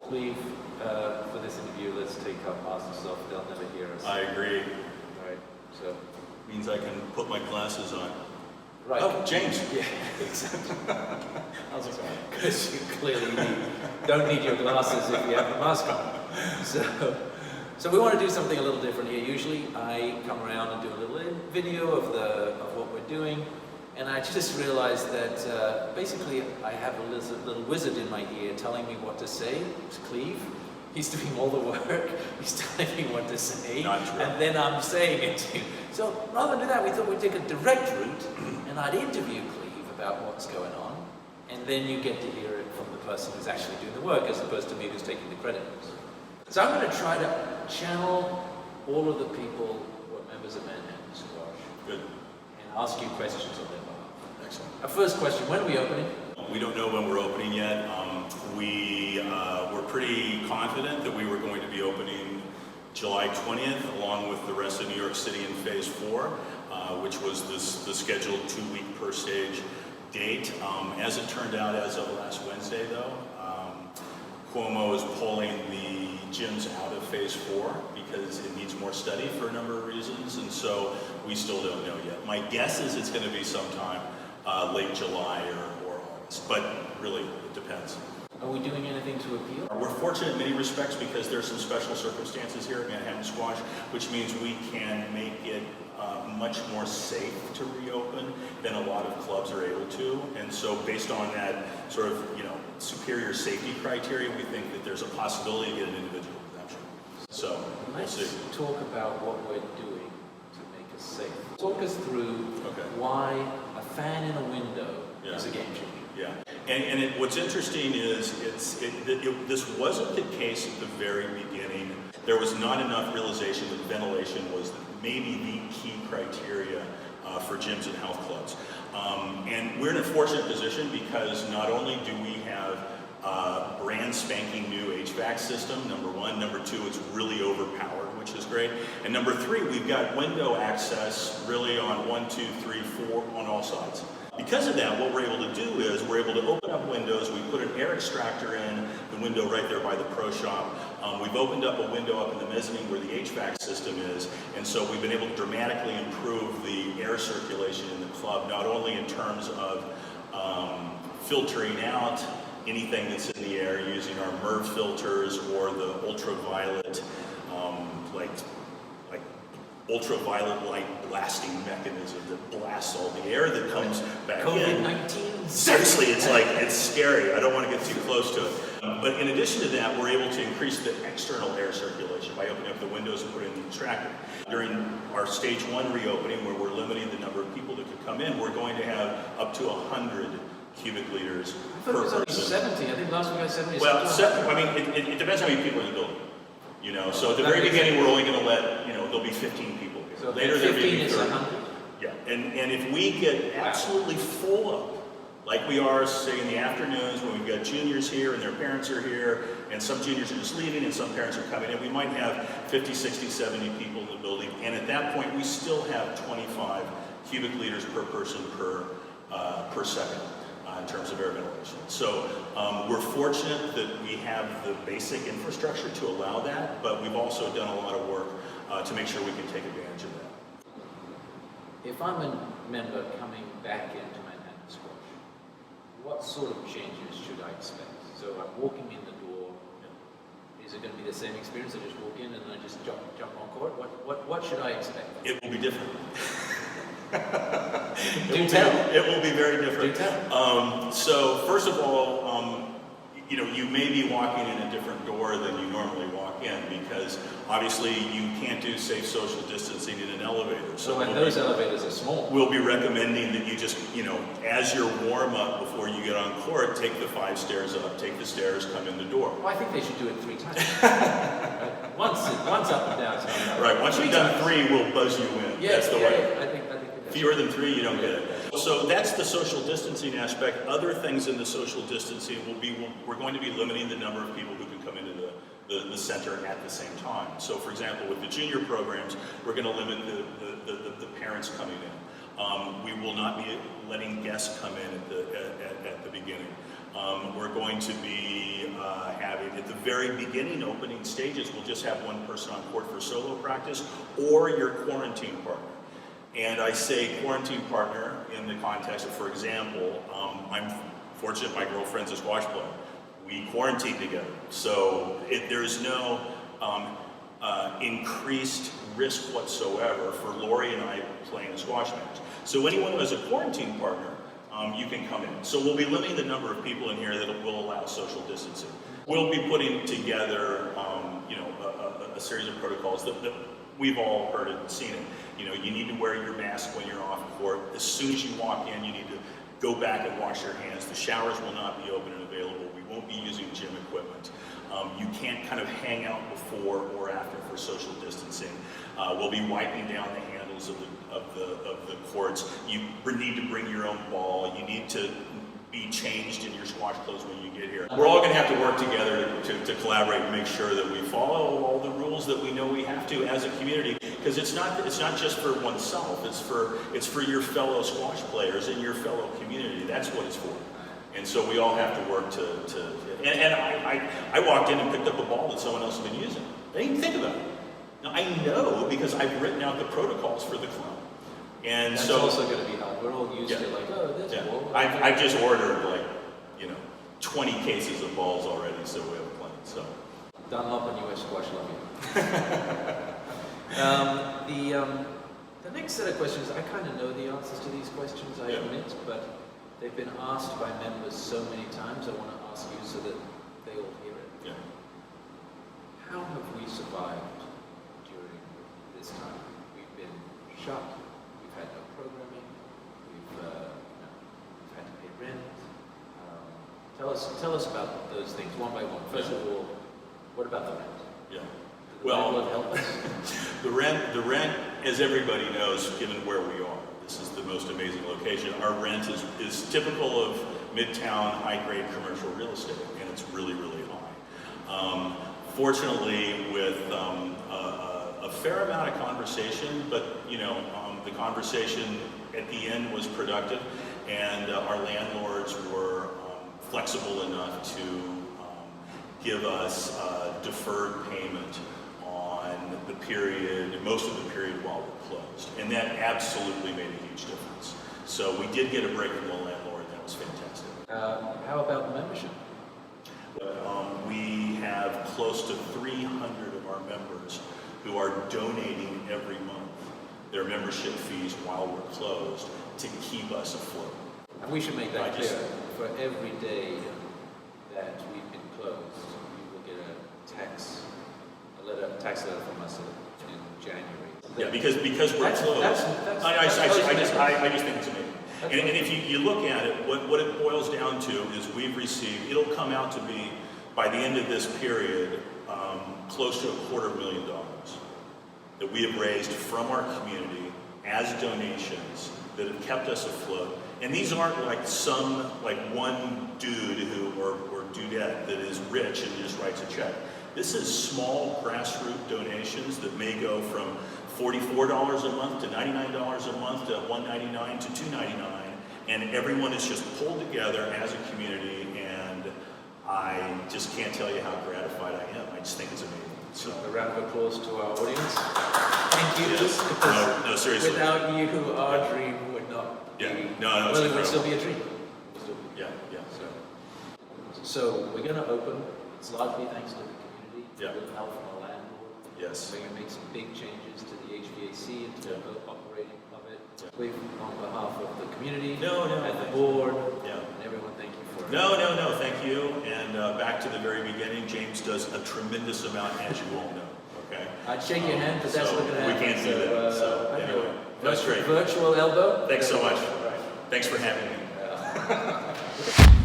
Cleve, for this interview, let's take our masks off. They'll never hear us. I agree. Right. So Means I can put my glasses on. right. Oh, James. Yeah, exactly. How's it going? Because you clearly don't need your glasses if you have the mask on. So we want to do something a little different here. Usually I come around and do a little video of what we're doing, and I just realized that basically I have a little wizard in my ear telling me what to say. It's Cleve. He's doing all the work. He's telling me what to say, and then I'm saying it to you. So rather than do that, we thought we'd take a direct route, and I'd interview Cleve about what's going on, and then you get to hear it from the person who's actually doing the work, as opposed to me who's taking the credit. So I'm going to try to channel all of the people who are members of Manhattan Squash. Good. And ask you questions on their behalf. Excellent. Our first question, when are we opening? We don't know when we're opening yet. We're pretty confident that we were going to be opening July 20th, along with the rest of New York City in Phase 4, which was the scheduled 2-week per stage date. As it turned out, as of last Wednesday, though, Cuomo is pulling the gyms out of Phase 4 because it needs more study for a number of reasons, and so we still don't know yet. My guess is it's going to be sometime late July or August, but really it depends. Are we doing anything to appeal? We're fortunate in many respects because there's some special circumstances here at Manhattan Squash, which means we can make it much more safe to reopen than a lot of clubs are able to. And so based on that sort of, superior safety criteria, we think that there's a possibility to get an individual exemption. So we'll see. Let's talk about what we're doing to make us safe. Talk us through why a fan in a window is a game changer. Yeah, and what's interesting is this wasn't the case at the very beginning. There was not enough realization that ventilation was maybe the key criteria for gyms and health clubs. And we're in a fortunate position because not only do we have brand spanking new HVAC system, number one. Number two, it's really overpowered, which is great. And number three, we've got window access really on 1, 2, 3, 4 on all sides. Because of that, what we're able to do is we're able to open up windows. We put an air extractor in the window right there by the pro shop. We've opened up a window up in the mezzanine where the HVAC system is, and so we've been able to dramatically improve the air circulation in the club, not only in terms of filtering out anything that's in the air using our MERV filters or the ultraviolet, like ultraviolet light blasting mechanism that blasts all the air that comes back in. COVID-19. Seriously, it's scary. I don't want to get too close to it. But in addition to that, we're able to increase the external air circulation by opening up the windows and putting in the extractor. During our stage 1 reopening, where we're limiting the number of people that could come in, we're going to have up to 100 cubic liters per person. I thought it was only 70. I think last week I had 70. Well, it depends how many people are in the building. So at the very beginning, we're only going to let, there'll be 15 people here. So later there may 15 be is 30. 100? Yeah, and if we get absolutely full up, like we are, say, in the afternoons when we've got juniors here and their parents are here, and some juniors are just leaving and some parents are coming in, we might have 50, 60, 70 people in the building, and at that point, we still have 25 cubic liters per person per second. In terms of air ventilation. So we're fortunate that we have the basic infrastructure to allow that, but we've also done a lot of work to make sure we can take advantage of that. If I'm a member coming back into Manhattan Squash, what sort of changes should I expect? So I'm walking in the door. Is it going to be the same experience? I just walk in and then I just jump on court? What should I expect? It will be different. It will be very different. Do tell. So first of all, you may be walking in a different door than you normally walk in because obviously you can't do safe social distancing in an elevator. So when those elevators are small. We'll be recommending that you just, as your warm up before you get on court, take the 5 stairs up, take the stairs, come in the door. Well, I think they should do it 3 times. Right? Once up and down. So right. Once you've done 3, we'll buzz you in. Yeah, that's the way. I think fewer than 3, you don't get it. So that's the social distancing aspect. Other things in the social distancing we're going to be limiting the number of people who can come into the center at the same time. So for example, with the junior programs, we're going to limit the parents coming in. We will not be letting guests come in at the beginning. We're going to be having night. At the very beginning, opening stages, we'll just have one person on court for solo practice or your quarantine partner. And I say quarantine partner in the context of, for example, I'm fortunate my girlfriend's a squash player. We quarantine together. So there's no increased risk whatsoever for Lori and I playing a squash match. So anyone who has a quarantine partner, you can come in. So we'll be limiting the number of people in here that will allow social distancing. We'll be putting together, a series of protocols that we've all heard it and seen it. You need to wear your mask when you're off court. As soon as you walk in, you need to go back and wash your hands. The showers will not be open and available. We won't be using gym equipment. You can't kind of hang out before or after for social distancing. We'll be wiping down the handles of the courts. You need to bring your own ball. You need to be changed in your squash clothes when you get here. We're all going to have to work together to collaborate and make sure that we follow all the rules that we know we have to as a community. Because it's not just for oneself. It's for your fellow squash players and your fellow community. That's what it's for. And so we all have to work and I walked in and picked up a ball that someone else had been using. I didn't even think about it. Now I know because I've written out the protocols for the club. And that's so also going to be hard. We're all used to this ball. I've just ordered 20 cases of balls already, so we have plenty. So Dunlop and US Squash love you. The next set of questions, I kind of know the answers to these questions, I admit, but they've been asked by members so many times. I want to ask you so that they all hear it. Yeah. How have we survived during this time? We've been shut. We've had no programming. We've had to pay rent. Tell us about those things one by one. First of all, what about the rent? Yeah. Did the landlord help us? The rent, as everybody knows, given where we are, this is the most amazing location. Our rent is typical of Midtown high-grade commercial real estate, and it's really, really high. Fortunately, with a fair amount of conversation, but the conversation at the end was productive, and our landlords were flexible enough to give us deferred payment on the period, most of the period while we're closed. And that absolutely made a huge difference. So we did get a break from the landlord. That was fantastic. How about membership? We have close to 300 of our members who are donating every month their membership fees while we're closed to keep us afloat. And we should make that clear. For every day that we've been closed, you will get a tax letter from us in January. Yeah, because we're closed. I just think it's amazing. And if you look at it, what it boils down to is we've received, it'll come out to be, by the end of this period, close to $250,000 that we have raised from our community as donations that have kept us afloat. And these aren't like one dude or dudette that is rich and just writes a check. This is small grassroots donations that may go from $44 a month to $99 a month to $199 to $299, and everyone is just pulled together as a community, and I just can't tell you how gratified I am. I just think it's amazing. So a round of applause to our audience. Thank you. Yes. No, seriously. Without you, our dream would not be. No, well, it would still be a dream. Yeah. So we're going to open. It's largely thanks to the community. Yeah. With help from our landlord. Yes. We're going to make some big changes to the HVAC and to the operating of it. Yeah. We've, on behalf of the community and the you. board Yeah. and everyone, thank you for it. No, thank you. And back to the very beginning, James does a tremendous amount, as you all know. Okay. I'd shake your hand, but that's not going to happen. We can't do that. So anyway, that's great. Virtual elbow. Thanks so much. Right. Thanks for having me.